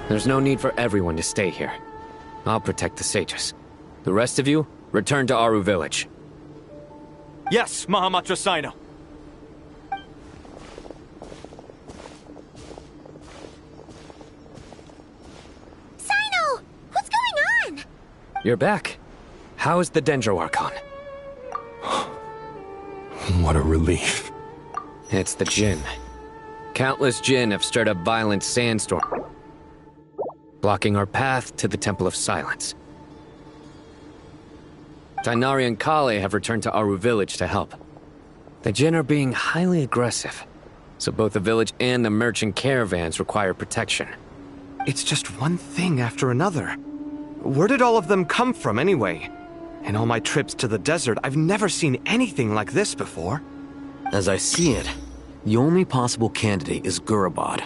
There's no need for everyone to stay here. I'll protect the sages. The rest of you, return to Aru village. Yes, Mahamatra Sino. Sino! What's going on? You're back. How's the Dendro Archon? What a relief. It's the Jinn. Countless Jinn have stirred up violent sandstorm, blocking our path to the Temple of Silence. Tainari and Kale have returned to Aru village to help. The Jinn are being highly aggressive, so both the village and the merchant caravans require protection. It's just one thing after another. Where did all of them come from anyway? In all my trips to the desert, I've never seen anything like this before. As I see it, the only possible candidate is Gurabad.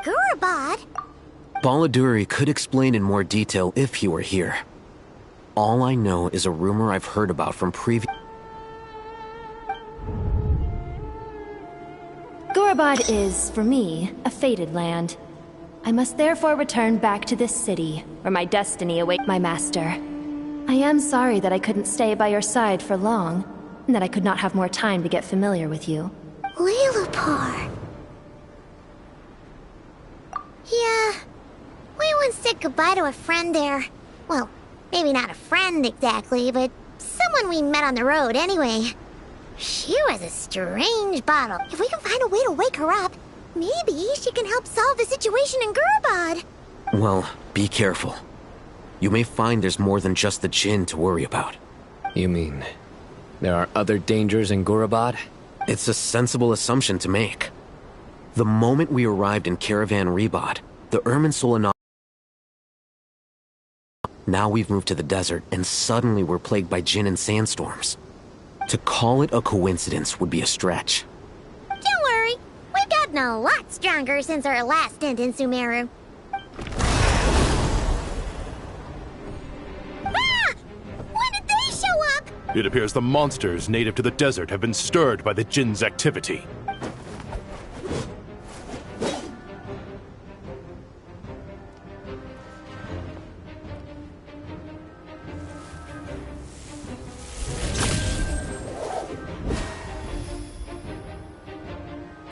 Gurabad? Baladuri could explain in more detail if he were here. All I know is a rumor I've heard about from previous... Gurabad is, for me, a fated land. I must therefore return back to this city, where my destiny awaits my master. I am sorry that I couldn't stay by your side for long, and that I could not have more time to get familiar with you. Lilipar. Yeah, we once said goodbye to a friend there. Well, maybe not a friend exactly, but someone we met on the road anyway. She was a strange bottle. If we can find a way to wake her up, maybe she can help solve the situation in Gurabad. Well, be careful. You may find there's more than just the Jinn to worry about. You mean, there are other dangers in Gurabad? It's a sensible assumption to make. The moment we arrived in Caravan Rebad, the Irminsul. Now we've moved to the desert, and suddenly we're plagued by Jinn and sandstorms. To call it a coincidence would be a stretch. Don't worry, we've gotten a lot stronger since our last stint in Sumeru. Ah! When did they show up? It appears the monsters native to the desert have been stirred by the Jinn's activity.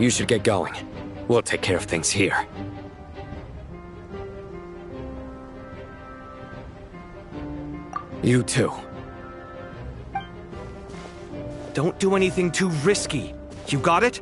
You should get going. We'll take care of things here. You too. Don't do anything too risky. You got it?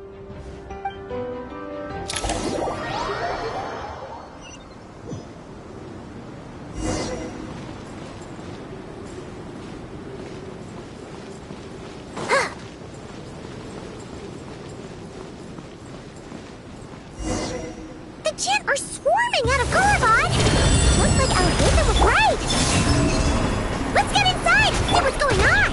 The Jinn are swarming out of Gurabad! Looks like Alhazen was right! Let's get inside! See what's going on!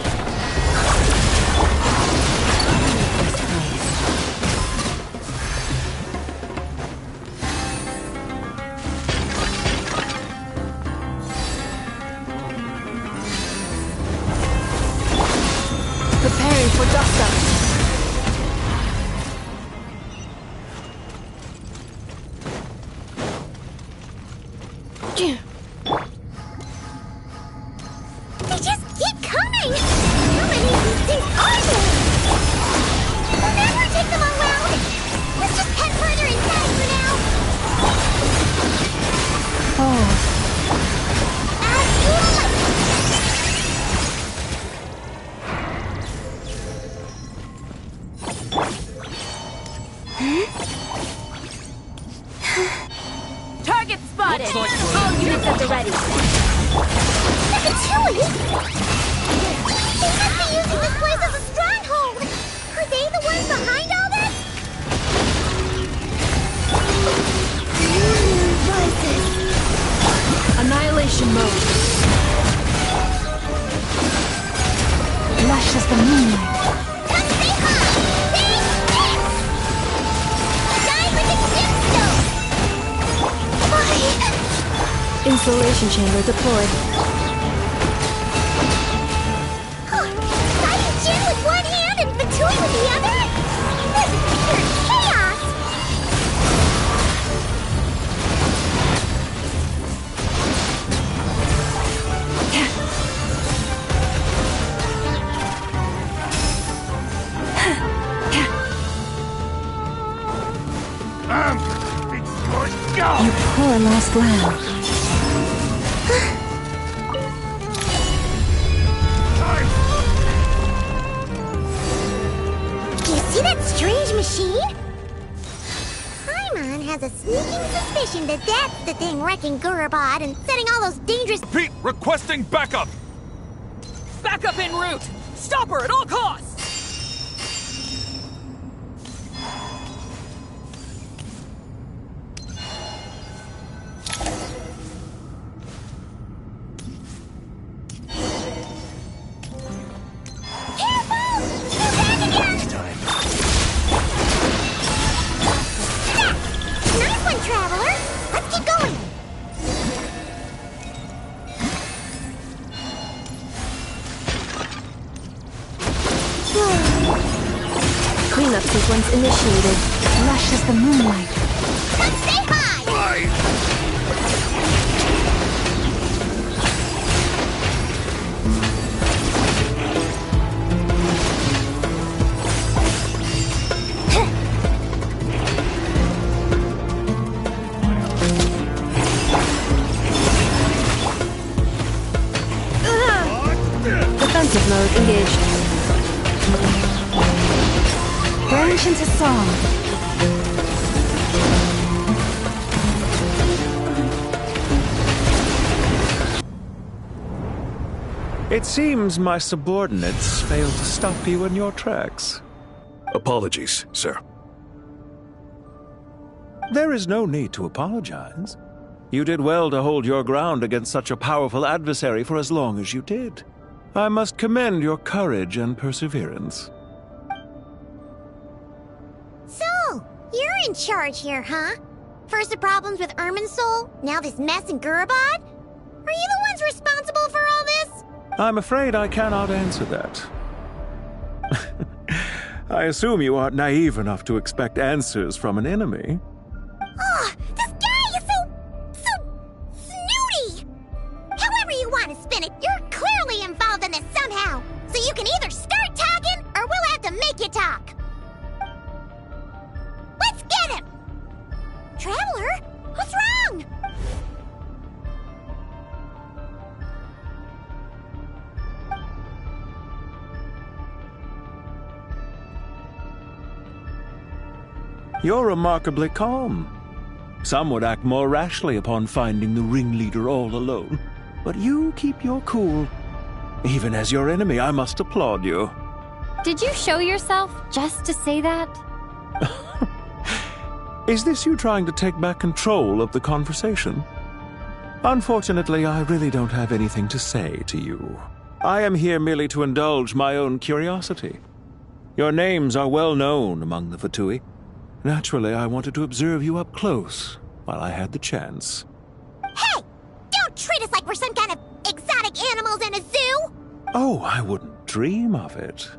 Preparing for dust-up. They just keep coming! How many of these things are there? We'll never take them all out! Let's just head further inside for now! Oh. As you like! Target spotted! All units at the ready. Chili! They must be using this place as a stronghold! Are they the ones behind all this? Annihilation mode. Lush as the moonlight. Insulation chamber deployed. Fighting Jin with one hand and Fatui with the other? This is pure chaos! our lost land. Do you see that strange machine? Paimon has a sneaking suspicion that that's the thing wrecking Gurabad and setting all those dangerous... Pete, requesting backup! Backup en route! Stop her at all costs! Cleanup sequence initiated. Lush as the moonlight. Come say hi! Defensive mode engaged. Branch into song. It seems my subordinates failed to stop you in your tracks. Apologies, sir. There is no need to apologize. You did well to hold your ground against such a powerful adversary for as long as you did. I must commend your courage and perseverance. So, you're in charge here, huh? First the problems with Irminsul, now this mess in Gurabad? Are you the ones responsible for all this? I'm afraid I cannot answer that. I assume you aren't naive enough to expect answers from an enemy. Oh, this guy is so snooty! However you want to spin it, you're clearly involved in this somehow. So you can either start talking, or we'll have to make you talk. Let's get him! Traveler, what's wrong? You're remarkably calm. Some would act more rashly upon finding the ringleader all alone. But you keep your cool. Even as your enemy, I must applaud you. Did you show yourself just to say that? Is this you trying to take back control of the conversation? Unfortunately, I really don't have anything to say to you. I am here merely to indulge my own curiosity. Your names are well known among the Fatui. Naturally, I wanted to observe you up close while I had the chance. Hey! Don't treat us like we're some kind of exotic animals in a zoo! Oh, I wouldn't dream of it.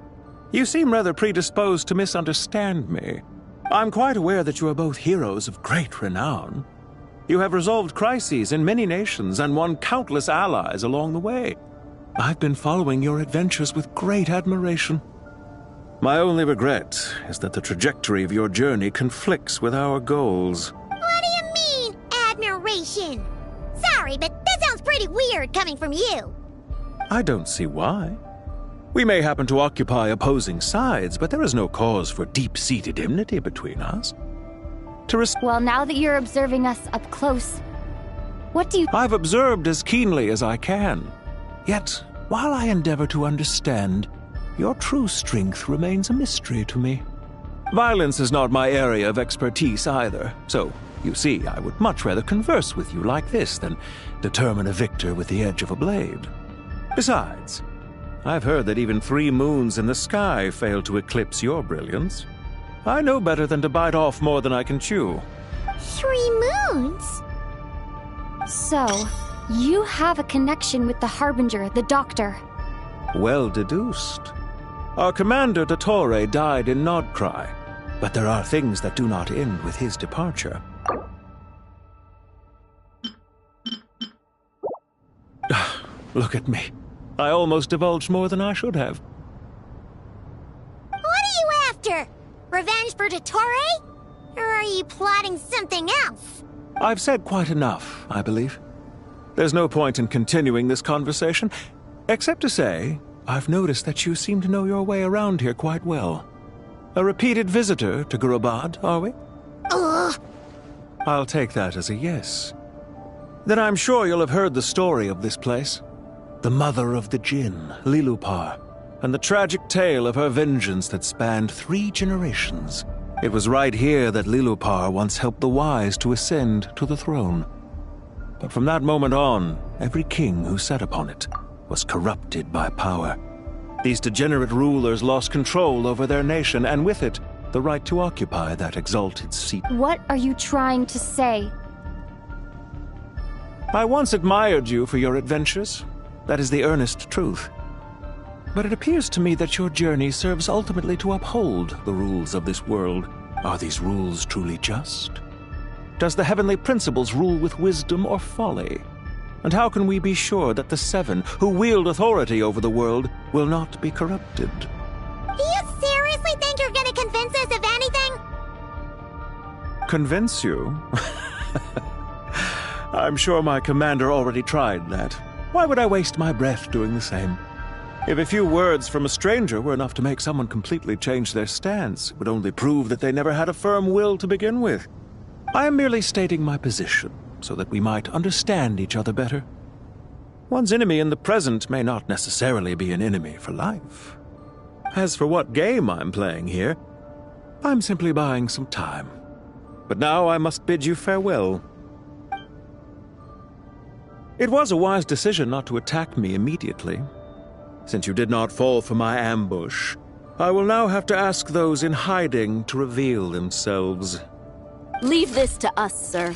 You seem rather predisposed to misunderstand me. I'm quite aware that you are both heroes of great renown. You have resolved crises in many nations and won countless allies along the way. I've been following your adventures with great admiration. My only regret is that the trajectory of your journey conflicts with our goals. What do you mean, admiration? Sorry, but that sounds pretty weird coming from you. I don't see why. We may happen to occupy opposing sides, but there is no cause for deep-seated enmity between us. Well, now that you're observing us up close, what do you... I've observed as keenly as I can. Yet, while I endeavor to understand, your true strength remains a mystery to me. Violence is not my area of expertise either, so, you see, I would much rather converse with you like this than determine a victor with the edge of a blade. Besides, I've heard that even 3 moons in the sky fail to eclipse your brilliance. I know better than to bite off more than I can chew. 3 moons? So, you have a connection with the Harbinger, the Doctor. Well deduced. Our commander, Dottore, died in Nodcry, but there are things that do not end with his departure. Look at me. I almost divulged more than I should have. What are you after? Revenge for Dottore? Or are you plotting something else? I've said quite enough, I believe. There's no point in continuing this conversation, except to say, I've noticed that you seem to know your way around here quite well. A repeated visitor to Gurabad, are we? Ugh. I'll take that as a yes. Then I'm sure you'll have heard the story of this place. The mother of the Jinn, Lilupar, and the tragic tale of her vengeance that spanned 3 generations. It was right here that Lilupar once helped the wise to ascend to the throne. But from that moment on, every king who sat upon it was corrupted by power. These degenerate rulers lost control over their nation, and with it, the right to occupy that exalted seat. What are you trying to say? I once admired you for your adventures. That is the earnest truth. But it appears to me that your journey serves ultimately to uphold the rules of this world. Are these rules truly just? Does the heavenly principles rule with wisdom or folly? And how can we be sure that the 7 who wield authority over the world will not be corrupted? Do you seriously think you're gonna convince us of anything? Convince you? I'm sure my commander already tried that. Why would I waste my breath doing the same? If a few words from a stranger were enough to make someone completely change their stance, it would only prove that they never had a firm will to begin with. I am merely stating my position, so that we might understand each other better. One's enemy in the present may not necessarily be an enemy for life. As for what game I'm playing here, I'm simply buying some time. But now I must bid you farewell. It was a wise decision not to attack me immediately. Since you did not fall for my ambush, I will now have to ask those in hiding to reveal themselves. Leave this to us, sir.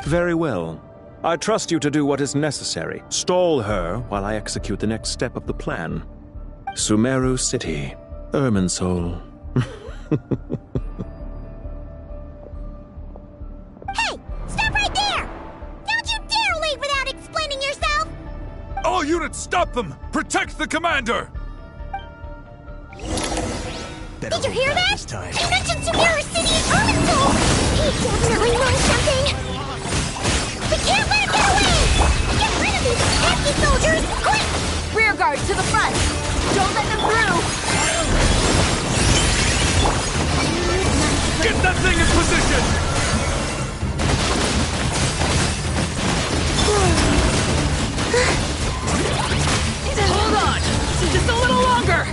Very well. I trust you to do what is necessary. Stall her while I execute the next step of the plan. Sumeru City, Irminsul. Hey! Stop right there! Don't you dare leave without explaining yourself! All units, stop them! Protect the commander! Did you hear that? He mentioned Sumeru City and Irminsul! He definitely knows something! We can't let him get away! Get rid of these pesky soldiers, quick! Rear guard to the front! Don't let them through! Get that thing in position! Hold on! Just a little longer!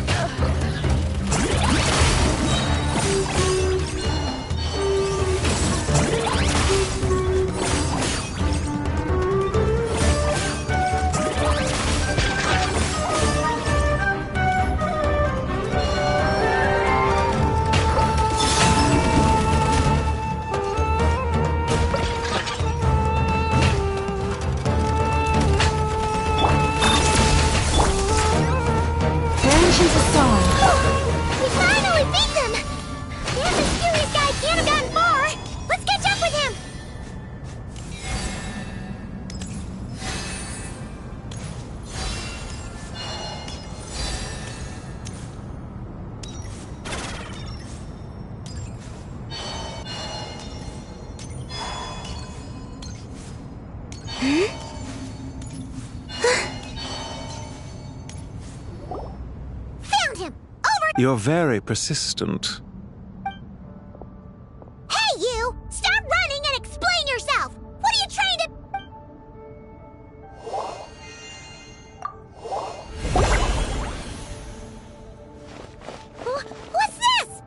We finally beat them! Damn, this furious guy can't have gotten far! Let's catch up with him! Found him! Over! You're very persistent. Hey, you! Stop running and explain yourself! What are you trying to... What's this?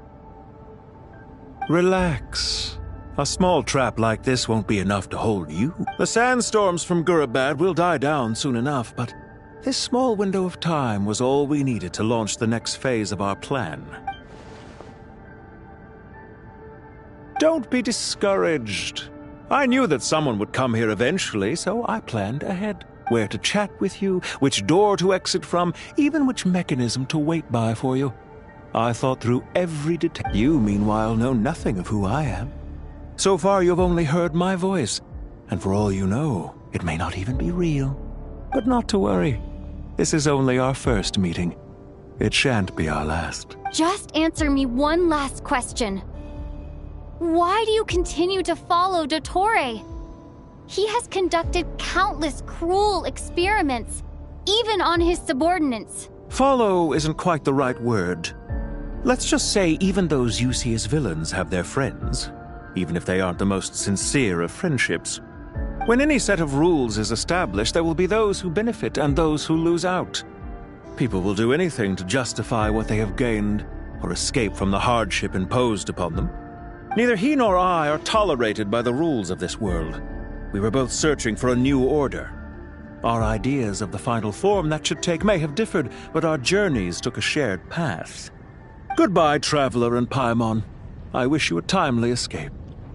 Relax. A small trap like this won't be enough to hold you. The sandstorms from Gurabad will die down soon enough, but this small window of time was all we needed to launch the next phase of our plan. Don't be discouraged. I knew that someone would come here eventually, so I planned ahead. Where to chat with you, which door to exit from, even which mechanism to wait by for you. I thought through every detail. You, meanwhile, know nothing of who I am. So far, you've only heard my voice, and for all you know, it may not even be real. But not to worry. This is only our first meeting. It shan't be our last. Just answer me one last question. Why do you continue to follow Dottore? He has conducted countless cruel experiments, even on his subordinates. Follow isn't quite the right word. Let's just say even those you see as villains have their friends, even if they aren't the most sincere of friendships. When any set of rules is established, there will be those who benefit and those who lose out. People will do anything to justify what they have gained or escape from the hardship imposed upon them. Neither he nor I are tolerated by the rules of this world. We were both searching for a new order. Our ideas of the final form that should take may have differed, but our journeys took a shared path. Goodbye, Traveler and Paimon. I wish you a timely escape,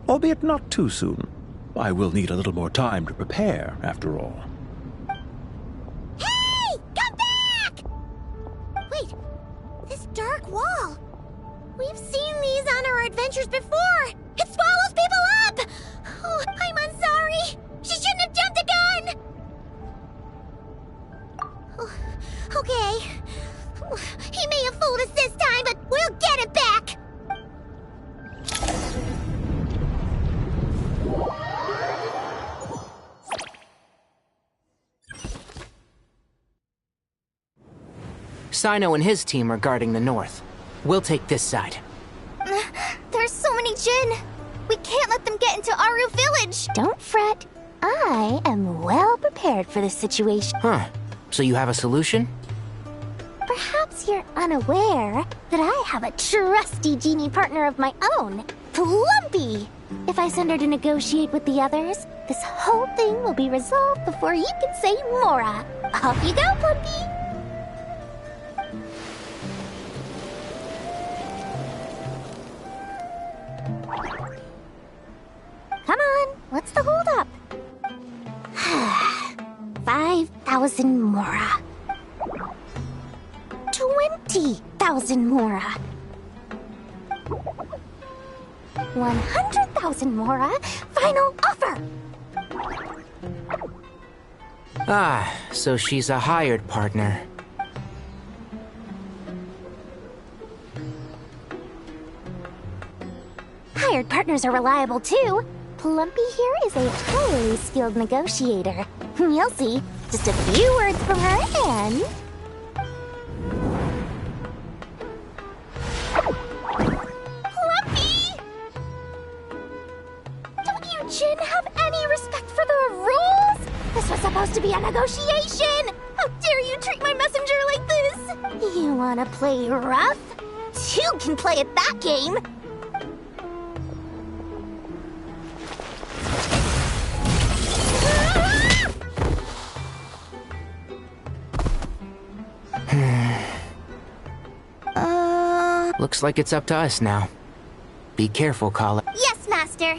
albeit not too soon. I will need a little more time to prepare, after all. Hey! Come back! Wait, this dark wall. We've seen these on our adventures before. It swallows people up! Oh, I'm sorry. She shouldn't have jumped the gun! Oh, okay. He may have fooled us this time, but we'll get it back! Sino and his team are guarding the north. We'll take this side. There's so many Jin. We can't let them get into Aru Village. Don't fret. I am well prepared for this situation. Huh. So you have a solution? Perhaps you're unaware that I have a trusty genie partner of my own, Plumpy. If I send her to negotiate with the others, this whole thing will be resolved before you can say Mora. Off you go, Plumpy. Come on, what's the holdup? 5,000 Mora. 20,000 Mora. 100,000 Mora. Final offer. Ah, so she's a hired partner. Hired partners are reliable too. Plumpy here is a highly skilled negotiator. You'll see. Just a few words from her and... Plumpy! Don't you Jin have any respect for the rules? This was supposed to be a negotiation! How dare you treat my messenger like this? You wanna play rough? Two can play at that game! Looks like it's up to us now. Be careful, Kala. Yes, Master.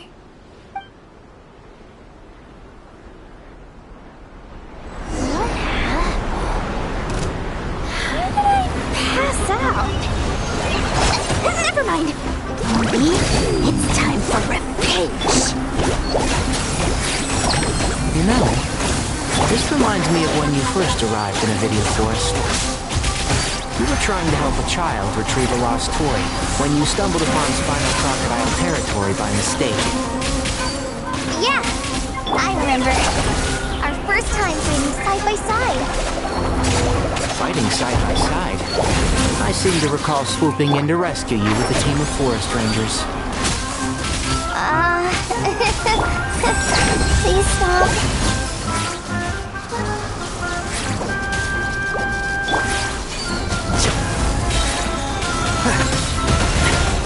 How did I pass out? Never mind. It's time for revenge. You know, this reminds me of when you first arrived in a video forest. You were trying to help a child retrieve a lost toy when you stumbled upon Spinal Crocodile territory by mistake. Yeah, I remember. Our first time fighting side by side. Fighting side by side? I seem to recall swooping in to rescue you with a team of forest rangers. Please stop.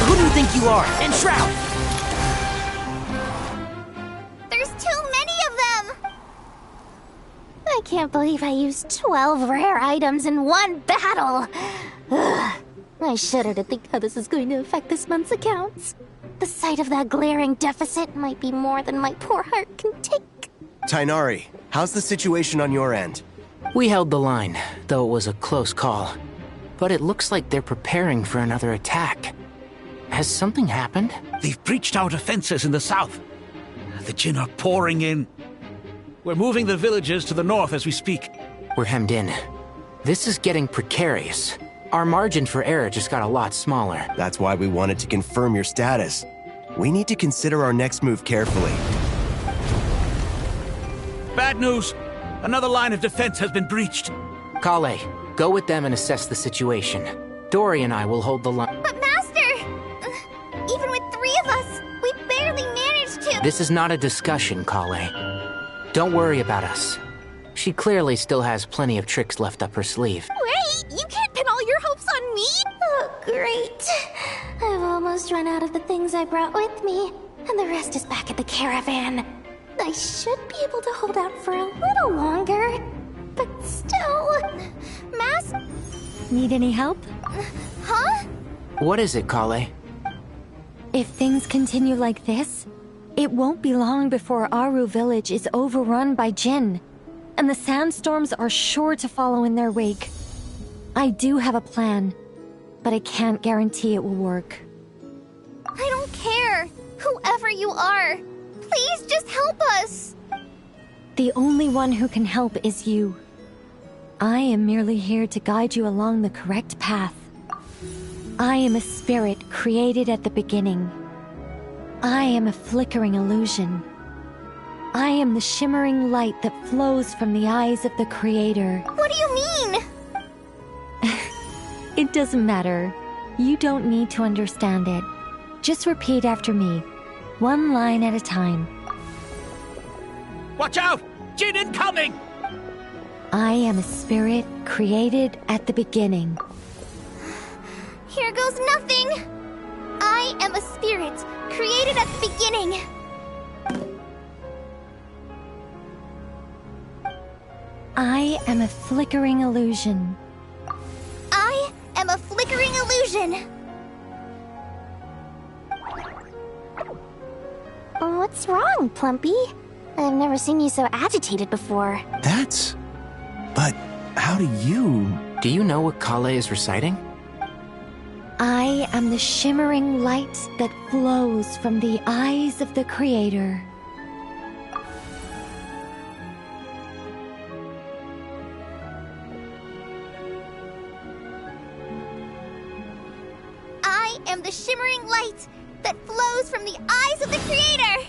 Who do you think you are? And Shroud! There's too many of them! I can't believe I used 12 rare items in one battle! Ugh. I shudder to think how this is going to affect this month's accounts. The sight of that glaring deficit might be more than my poor heart can take. Tainari, how's the situation on your end? We held the line, though it was a close call. But it looks like they're preparing for another attack. Has something happened? They've breached our defenses in the south. The Jin are pouring in. We're moving the villagers to the north as we speak. We're hemmed in. This is getting precarious. Our margin for error just got a lot smaller. That's why we wanted to confirm your status. We need to consider our next move carefully. bad news. Another line of defense has been breached. Kale, go with them and assess the situation. Dory and I will hold the line. But Master! Even with 3 of us, we barely managed to— This is not a discussion, Kale. Don't worry about us. She clearly still has plenty of tricks left up her sleeve. Wait! You can't pin all your hopes on me? Oh, great. I've almost run out of the things I brought with me, and the rest is back at the caravan. I should be able to hold out for a little longer, but still— Need any help? Huh? What is it, Kale? If things continue like this, it won't be long before Aru village is overrun by Jinn, and the sandstorms are sure to follow in their wake. I do have a plan, but I can't guarantee it will work. I don't care. Whoever you are, please just help us. The only one who can help is you. I am merely here to guide you along the correct path. I am a spirit created at the beginning. I am a flickering illusion. I am the shimmering light that flows from the eyes of the Creator. What do you mean? It doesn't matter. You don't need to understand it. Just repeat after me, one line at a time. Watch out! Jinn incoming! I am a spirit created at the beginning. Here goes nothing. I am a spirit created at the beginning. I am a flickering illusion. I am a flickering illusion. What's wrong, Plumpy? I've never seen you so agitated before. But how do you... Do you know what Kale is reciting? I am the shimmering light that flows from the eyes of the Creator. I am the shimmering light that flows from the eyes of the Creator.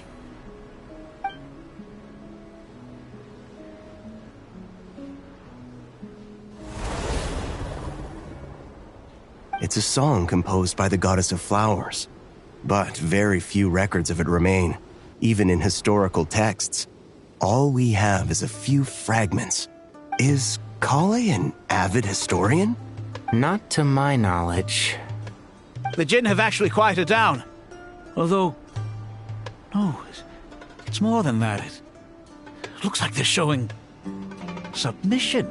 It's a song composed by the goddess of flowers, but very few records of it remain, even in historical texts. All we have is a few fragments. Is Kale an avid historian? Not to my knowledge. The Jinn have actually quieted down. Although... no, it's more than that. It looks like they're showing... submission.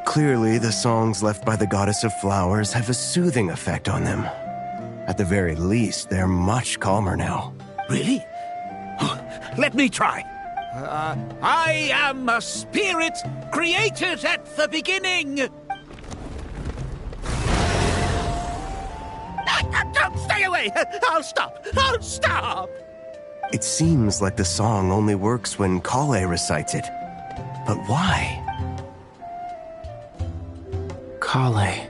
Clearly the songs left by the goddess of flowers have a soothing effect on them. At the very least, they're much calmer now. Really? Let me try. I am a spirit created at the beginning. Don't stay away! I'll stop! I'll stop! It seems like the song only works when Kale recites it. But why? Kale.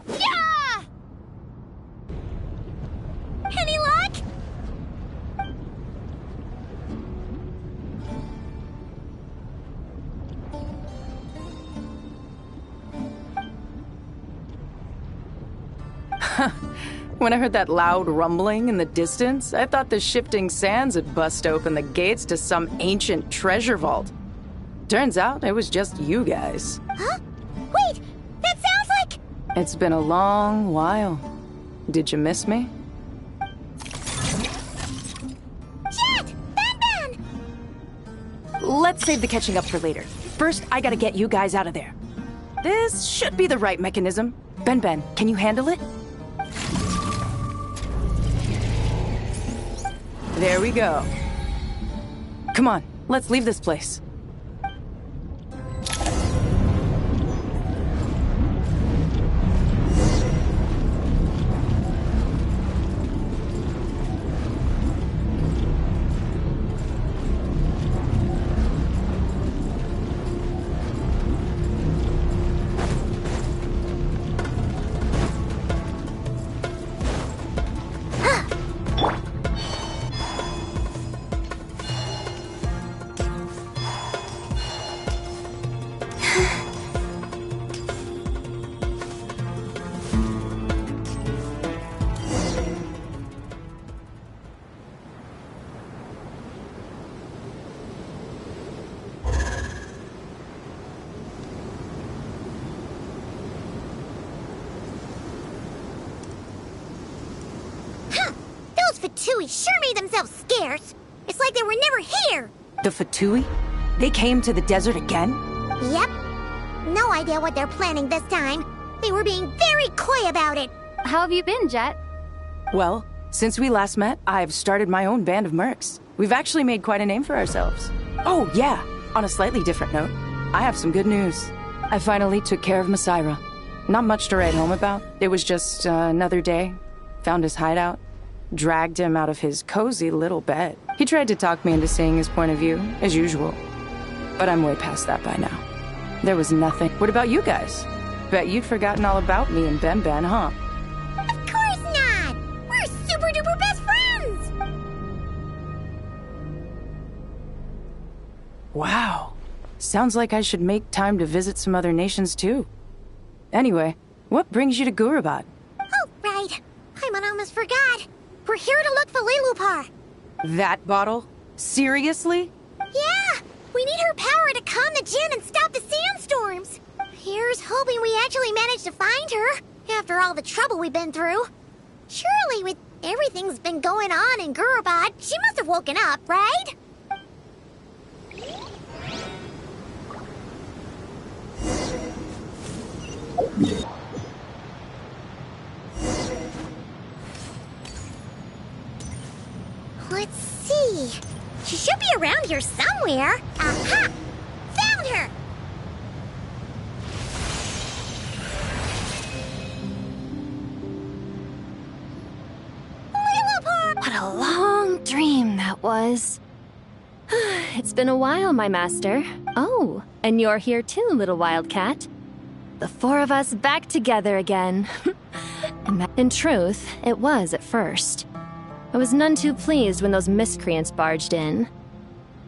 Yeah! Any luck? When I heard that loud rumbling in the distance, I thought the shifting sands had bust open the gates to some ancient treasure vault. Turns out it was just you guys. Huh? Wait! That sounds like... It's been a long while. Did you miss me? Jet! Ben! Let's save the catching up for later. First, I gotta get you guys out of there. This should be the right mechanism. Ben, can you handle it? There we go. Come on, let's leave this place. Huh! Those Fatui sure made themselves scarce. It's like they were never here. The Fatui? They came to the desert again? Yep. No idea what they're planning this time. They were being very coy about it. How have you been, Jet? Well, since we last met, I've started my own band of mercs. We've actually made quite a name for ourselves. Oh, yeah. On a slightly different note, I have some good news. I finally took care of Masaira. Not much to write home about. It was just another day. Found his hideout. Dragged him out of his cozy little bed. He tried to talk me into seeing his point of view, as usual. But I'm way past that by now. There was nothing. What about you guys? Bet you'd forgotten all about me and Ben, huh? Of course not! We're super duper best friends! Wow. Sounds like I should make time to visit some other nations too. Anyway, what brings you to Gurabad? Oh, right. I almost forgot. We're here to look for Lilupar. That bottle? Seriously? Yeah! We need her power to calm the Jinn and stop the sandstorms. Here's hoping we actually manage to find her, after all the trouble we've been through. Surely, with everything's been going on in Gurabad, she must have woken up, right? Let's see. She should be around here somewhere. Aha! Found her! Lilupar! What a long dream that was. It's been a while, my master. Oh, and you're here too, little wildcat. The four of us back together again. In truth, it was at first. I was none too pleased when those miscreants barged in.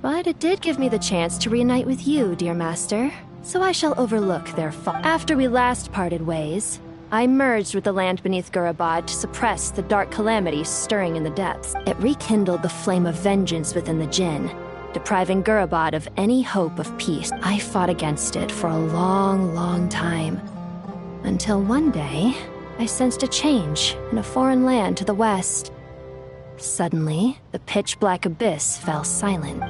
But it did give me the chance to reunite with you, dear master, so I shall overlook their fault. After we last parted ways, I merged with the land beneath Gurabad to suppress the dark calamities stirring in the depths. It rekindled the flame of vengeance within the Jinn, depriving Gurabad of any hope of peace. I fought against it for a long, long time. Until one day, I sensed a change in a foreign land to the west. Suddenly, the pitch-black abyss fell silent.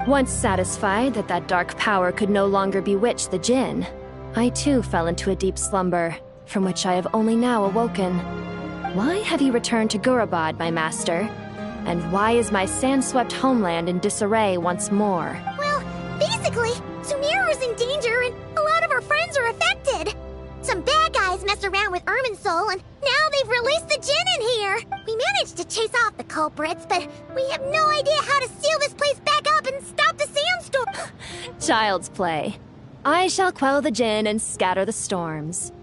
Once satisfied that that dark power could no longer bewitch the Jinn, I too fell into a deep slumber, from which I have only now awoken. Why have you returned to Gurabad, my master? And why is my sand-swept homeland in disarray once more? Well, basically, Sumeru's in danger and a lot of our friends are affected. Some bad guys messed around with Irminsul and now they've released the Jinn in here. We managed to chase off the culprits, but we have no idea how to seal this place back up and stop the sandstorm. Child's play. I shall quell the Jinn and scatter the storms.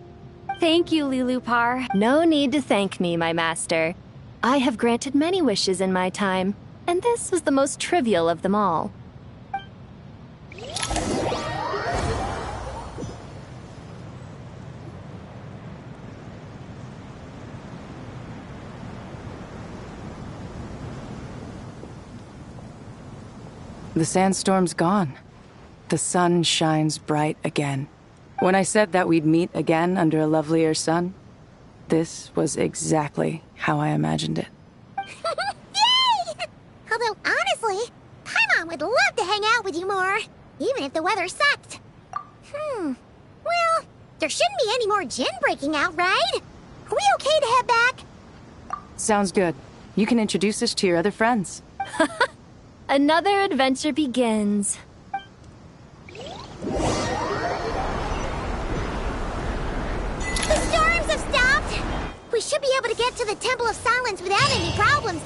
Thank you, Lilupar. No need to thank me, my master. I have granted many wishes in my time, and this was the most trivial of them all. The sandstorm's gone. The sun shines bright again. When I said that we'd meet again under a lovelier sun, this was exactly how I imagined it. Yay! Although, honestly, Paimon would love to hang out with you more, even if the weather sucked. Well, there shouldn't be any more Jinn breaking out, right? Are we okay to head back? Sounds good. You can introduce us to your other friends. Another adventure begins. The storms have stopped! We should be able to get to the Temple of Silence without any problems